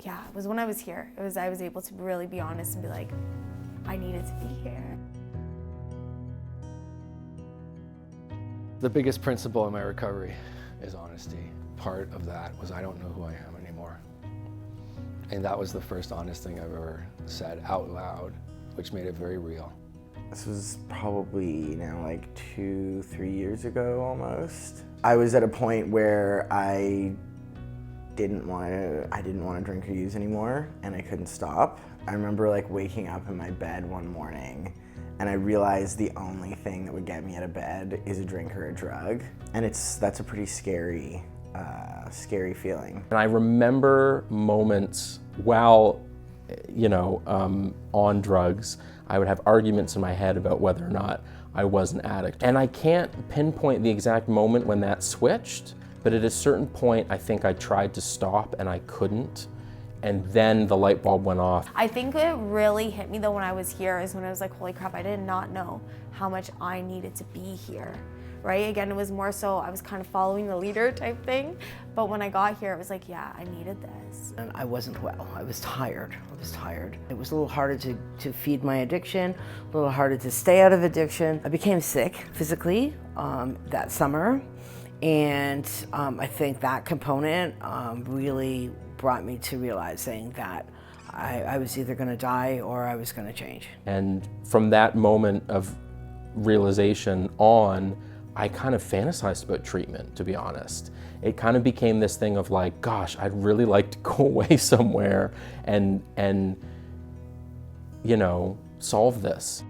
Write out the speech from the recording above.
yeah, it was when I was here. I was able to really be honest and be like, I needed to be here. The biggest principle in my recovery is honesty. Part of that was I don't know who I am anymore. And that was the first honest thing I've ever said out loud, which made it very real. This was probably now like 2-3 years ago almost. I was at a point where I didn't want to drink or use anymore, and I couldn't stop. I remember like waking up in my bed one morning and I realized the only thing that would get me out of bed is a drink or a drug. And that's a pretty scary feeling. And I remember moments while, on drugs, I would have arguments in my head about whether or not I was an addict. And I can't pinpoint the exact moment when that switched, but at a certain point, I think I tried to stop and I couldn't. And then the light bulb went off. I think it really hit me though when I was here is when I was like, holy crap, I did not know how much I needed to be here, right? Again, it was more so I was kind of following the leader type thing. But when I got here, it was like, yeah, I needed this. And I wasn't well. I was tired. It was a little harder to feed my addiction, a little harder to stay out of addiction. I became sick physically that summer. And I think that component really brought me to realizing that I was either going to die or I was going to change. And from that moment of realization on, I kind of fantasized about treatment, to be honest. It kind of became this thing of like, gosh, I'd really like to go away somewhere and solve this.